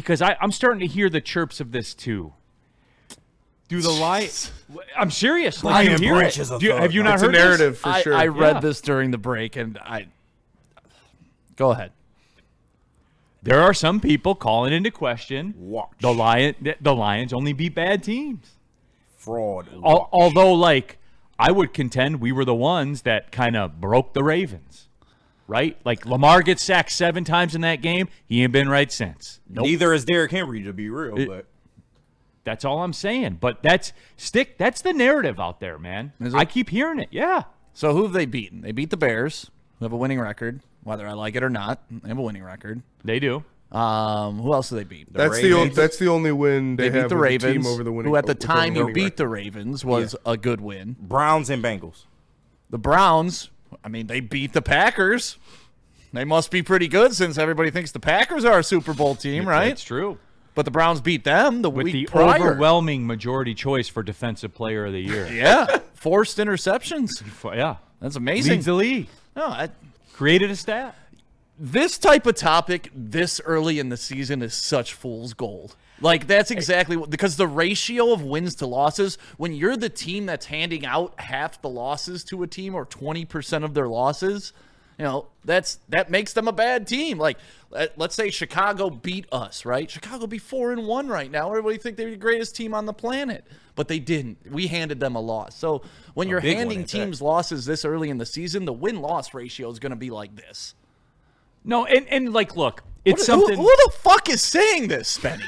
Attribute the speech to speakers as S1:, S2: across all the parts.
S1: because I'm starting to hear the chirps of this too. Do the Lions? I'm serious. Like,
S2: Lion branches of
S1: have you not
S3: It's
S1: heard
S3: a narrative
S1: this?
S3: for sure.
S4: I read this during the break, and go ahead.
S1: There are some people calling into question
S2: Watch.
S1: the Lions only beat bad teams.
S2: Fraud.
S1: Although, like, I would contend we were the ones that kind of broke the Ravens, right? Like, Lamar gets sacked 7 times in that game. He ain't been right since.
S2: Neither is Derrick Henry, to be real. But
S1: That's all I'm saying. But that's the narrative out there, man. I keep hearing it. Yeah.
S4: So who have they beaten? They beat the Bears, who have a winning record, whether I like it or not. They have a winning record.
S1: They do.
S4: Who else do they beat?
S3: That's the only win they
S4: They
S3: have
S4: beat the
S3: with
S4: Ravens,
S3: team over the winning.
S4: who at the
S3: with the
S4: time you
S3: winning
S4: beat
S3: record.
S4: the Ravens was a good win.
S2: Browns and Bengals.
S4: The Browns, I mean, they beat the Packers. They must be pretty good since everybody thinks the Packers are a Super Bowl team, right?
S1: That's true.
S4: But the Browns beat them the
S1: With
S4: week
S1: the
S4: prior.
S1: overwhelming majority choice for Defensive Player of the Year.
S4: Yeah, forced interceptions.
S1: Yeah.
S4: That's amazing.
S1: Leads the league.
S4: No,
S1: Created a stat.
S4: this type of topic this early in the season is such fool's gold. Like, that's exactly what, because the ratio of wins to losses, when you're the team that's handing out half the losses to a team or 20% of their losses, you know, that makes them a bad team. Like, let's say Chicago beat us, right? Chicago be 4-1 right now. Everybody think they're the greatest team on the planet, but they didn't. We handed them a loss. So when you're handing teams losses this early in the season, the win-loss ratio is going to be like this.
S1: No, and like, look, it's something.
S4: Who the fuck is saying this, Spenny?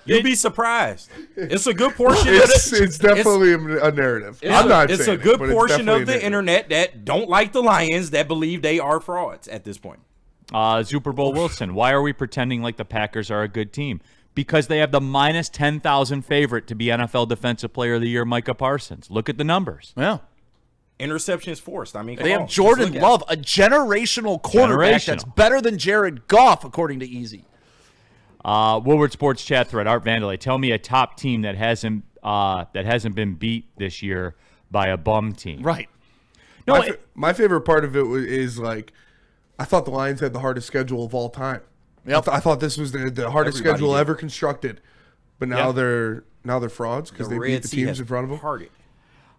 S2: You'd be surprised. It's a good portion.
S3: It's definitely a narrative. I'm not
S2: It's
S3: saying
S2: a good
S3: but it's
S2: portion
S3: definitely
S2: of the
S3: a narrative.
S2: internet that don't like the Lions, that believe they are frauds at this point.
S1: Super Bowl Wilson, why are we pretending like the Packers are a good team? Because they have the minus 10,000 favorite to be NFL Defensive Player of the Year, Micah Parsons. Look at the numbers.
S4: Yeah.
S2: Interceptions forced. I mean,
S4: They have Jordan Love, a generational quarterback that's better than Jared Goff, according to Easy.
S1: Woodward Sports chat thread, Art Vandalay. Tell me a top team that hasn't been beat this year by a bum team.
S4: Right.
S1: No,
S3: My favorite part of it is, like, I thought the Lions had the hardest schedule of all time.
S4: Yep.
S3: I thought this was the hardest
S2: Everybody
S3: schedule
S2: did.
S3: ever constructed. But now they're frauds because they beat the teams in front of them.
S2: Parted.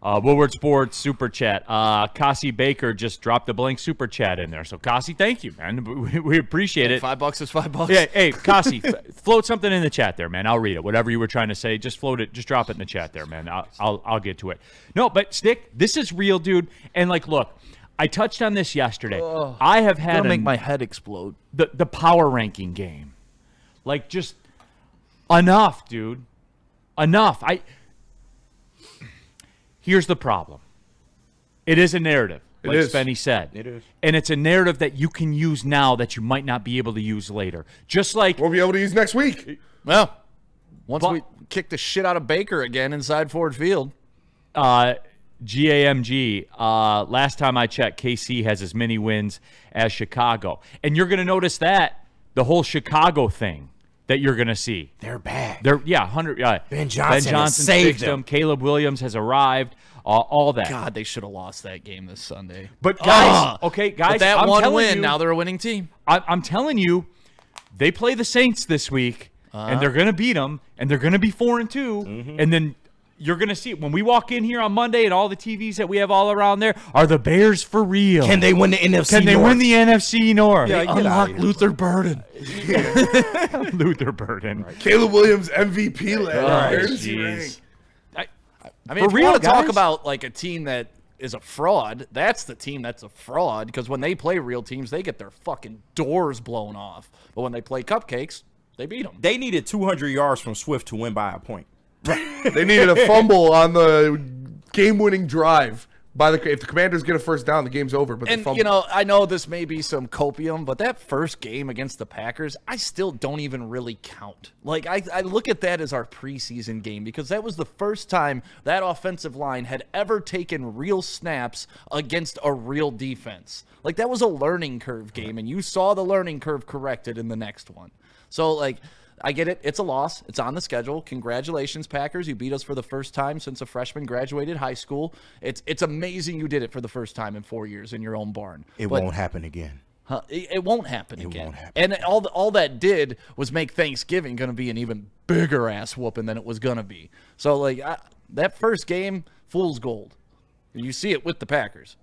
S1: Woodward Sports super chat. Cassie Baker just dropped a blank super chat in there. So Cassie, thank you, man. We appreciate it.
S4: $5 is $5.
S1: Yeah, hey, Cassie, float something in the chat there, man. I'll read it. Whatever you were trying to say, just float it. Just drop it in the chat there, man. I'll get to it. No, but Stick, this is real, dude. And like, look, I touched on this yesterday. I have had
S4: Gonna make my head explode.
S1: the power ranking game. Like, just enough, dude. Enough. Here's the problem. It is a narrative, like Spenny said.
S2: It is.
S1: And it's a narrative that you can use now that you might not be able to use later. Just like
S3: We'll be able to use next week.
S4: Well, once we kick the shit out of Baker again inside Ford Field.
S1: GAMG, last time I checked, KC has as many wins as Chicago. And you're going to notice that, the whole Chicago thing that you're going to see.
S2: They're bad.
S1: They're 100.
S2: Ben Johnson has saved
S1: fixed
S2: them.
S1: Caleb Williams has arrived. All that.
S4: God, they should have lost that game this Sunday.
S1: But guys, guys,
S4: But that
S1: I'm
S4: one
S1: telling
S4: win,
S1: you,
S4: now they're a winning team.
S1: I'm telling you, they play the Saints this week, and they're going to beat them, and they're going to be 4-2, and then you're going to see it when we walk in here on Monday, and all the TVs that we have all around there are the Bears for real.
S2: Can they win the NFC
S1: Can they
S2: North?
S1: win the NFC North?
S2: Yeah, get out of here.
S4: Luther Burden.
S1: Luther Burden.
S3: Caleb Williams MVP
S1: Oh,
S3: last year.
S1: jeez.
S4: I mean,
S1: For
S4: if you
S1: real,
S4: want to talk
S1: guys?
S4: about like a team that is a fraud, that's the team that's a fraud, because when they play real teams, they get their fucking doors blown off. But when they play cupcakes, they beat them.
S2: They needed 200 yards from Swift to win by a point.
S3: They needed a fumble on the game-winning drive. If the Commanders get a first down, the game's over. But
S4: And, you know, I know this may be some copium, but that first game against the Packers, I still don't even really count. Like, I look at that as our preseason game, because that was the first time that offensive line had ever taken real snaps against a real defense. Like, that was a learning curve game, and you saw the learning curve corrected in the next one. So, like, I get it. It's a loss. It's on the schedule. Congratulations, Packers. You beat us for the first time since a freshman graduated high school. It's amazing you did it for the first time in 4 years in your own barn.
S2: It won't happen again.
S4: It won't happen again.
S2: won't happen.
S4: And all that did was make Thanksgiving going to be an even bigger ass whooping than it was going to be. So, like, that first game, fool's gold. You see it with the Packers.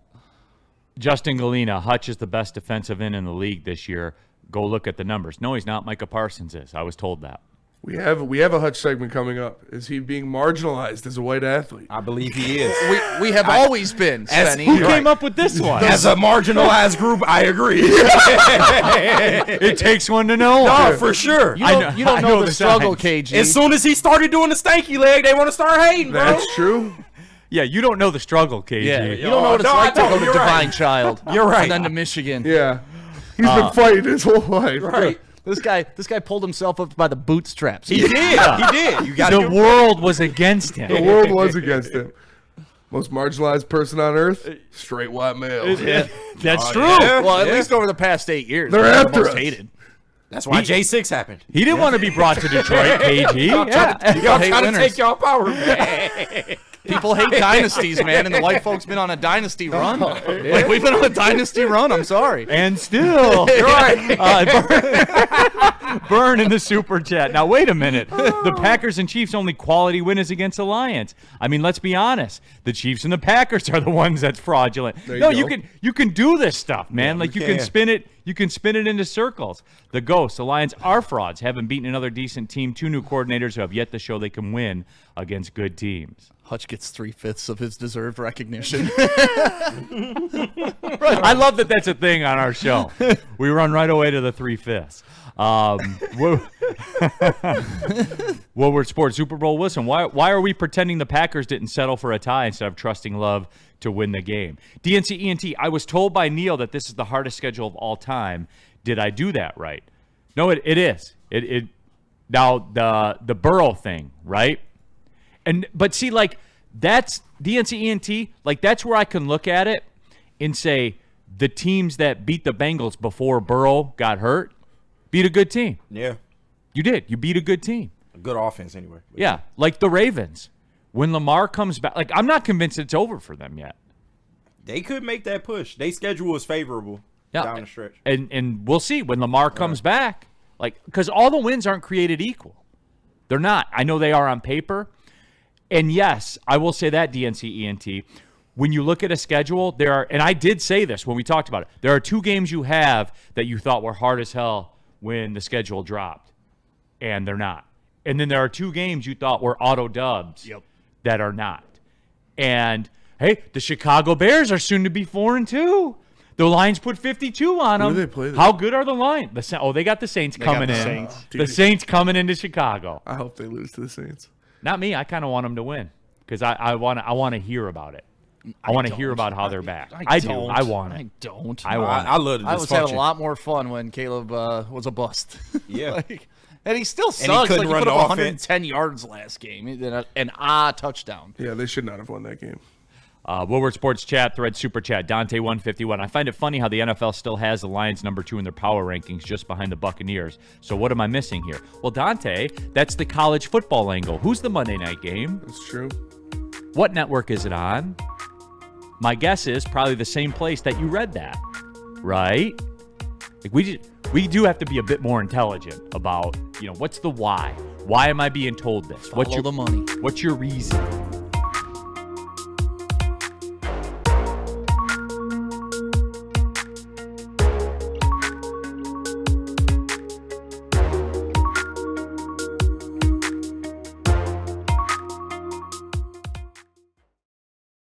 S1: Justin Galena, Hutch is the best defensive end in the league this year. Go look at the numbers. No, he's not. Micah Parsons is. I was told that.
S3: We have a Hutch segment coming up. Is he being marginalized as a white athlete?
S2: I believe he is.
S4: We have always been,
S2: as-
S4: Spenny.
S1: Who came up with this one?
S2: As a marginalized group, I agree.
S1: It takes one to know.
S2: No, for sure.
S4: You
S1: I
S4: don't, you don't
S1: I
S4: know,
S1: know
S4: the
S1: the
S4: struggle,
S1: signs.
S4: KG.
S2: As soon as he started doing the stanky leg, they want to start hating, bro.
S3: That's true.
S1: Yeah, you don't know the struggle, KG.
S4: yeah, you don't know what it's
S2: No,
S4: like
S2: I
S4: to
S2: don't.
S4: go to
S2: You're
S4: Divine
S2: right.
S4: Child.
S2: You're right.
S4: And then to Michigan.
S3: Yeah. He's been fighting his whole life.
S2: Right.
S4: This guy pulled himself up by the bootstraps.
S2: He did. He did. You got
S1: The world was against him.
S3: The world was against him. Most marginalized person on earth? Straight white male.
S1: That's true.
S2: yeah.
S4: Well, at least over the past 8 years.
S3: They're
S4: the
S3: after
S4: most
S3: us.
S4: hated.
S2: That's why J6 happened.
S1: He didn't want to be brought to Detroit, KG. Yeah.
S2: Y'all
S4: hate
S2: trying to
S4: winners.
S2: take y'all power back.
S4: People hate dynasties, man, and the white folks been on a dynasty run. Like, we've been on a dynasty run. I'm sorry.
S1: And still,
S2: You're right.
S1: Burn in the super chat. Now wait a minute. The Packers and Chiefs' only quality win is against the Lions. I mean, let's be honest. The Chiefs and the Packers are the ones that's fraudulent.
S3: There you
S1: No,
S3: go.
S1: you can do this stuff, man. Like you can
S2: can.
S1: spin it. You can spin it into circles. The Ghosts, the Lions are frauds. Haven't beaten another decent team. 2 new coordinators who have yet to show they can win against good teams.
S4: Hutch gets 3/5 of his deserved recognition.
S1: I love that that's a thing on our show. We run right away to the 3/5. Woodward Sports Super Bowl. Listen, why are we pretending the Packers didn't settle for a tie instead of trusting Love to win the game? DNC ENT, I was told by Neil that this is the hardest schedule of all time. Did I do that right? No, it is. It now the Burrow thing, right? But see, like, that's DNC ENT, like, that's where I can look at it and say the teams that beat the Bengals before Burrow got hurt beat a good team.
S2: Yeah.
S1: You did. You beat a good team.
S2: A good offense, anyway.
S1: Yeah, like the Ravens. When Lamar comes back, like, I'm not convinced it's over for them yet.
S2: They could make that push. Their schedule was favorable down the stretch.
S1: And we'll see when Lamar comes back. Like, because all the wins aren't created equal. They're not. I know they are on paper. And yes, I will say that, DNC ENT, when you look at a schedule, there are, and I did say this when we talked about it, there are 2 games you have that you thought were hard as hell when the schedule dropped, and they're not. And then there are 2 games you thought were auto dubs that are not. And, hey, the Chicago Bears are soon to be 4-2. The Lions put 52 on them.
S3: do they play this
S1: How good are the Lions? They got the Saints coming in.
S4: Saints.
S1: The Saints coming into Chicago.
S3: I hope they lose to the Saints.
S1: Not me. I kind of want them to win because I want to hear about it. I want to hear about how they're back. I do. I want it.
S4: I don't.
S1: I want
S2: I love the dysfunction.
S4: I was having a lot more fun when Caleb was a bust.
S2: Yeah.
S4: Like, and he still sucks.
S2: couldn't
S4: Like, he
S2: run
S4: put up
S2: the
S4: 110 yards last game. An touchdown.
S3: Yeah, they should not have won that game.
S1: Woodward Sports Chat, Thread Super Chat, Dante151. I find it funny how the NFL still has the Lions number 2 in their power rankings just behind the Buccaneers. So what am I missing here? Well, Dante, that's the college football angle. Who's the Monday night game?
S3: That's true.
S1: What network is it on? My guess is probably the same place that you read that, right? Like we do have to be a bit more intelligent about, what's the why? Why am I being told this?
S4: Follow the money.
S1: What's your reason?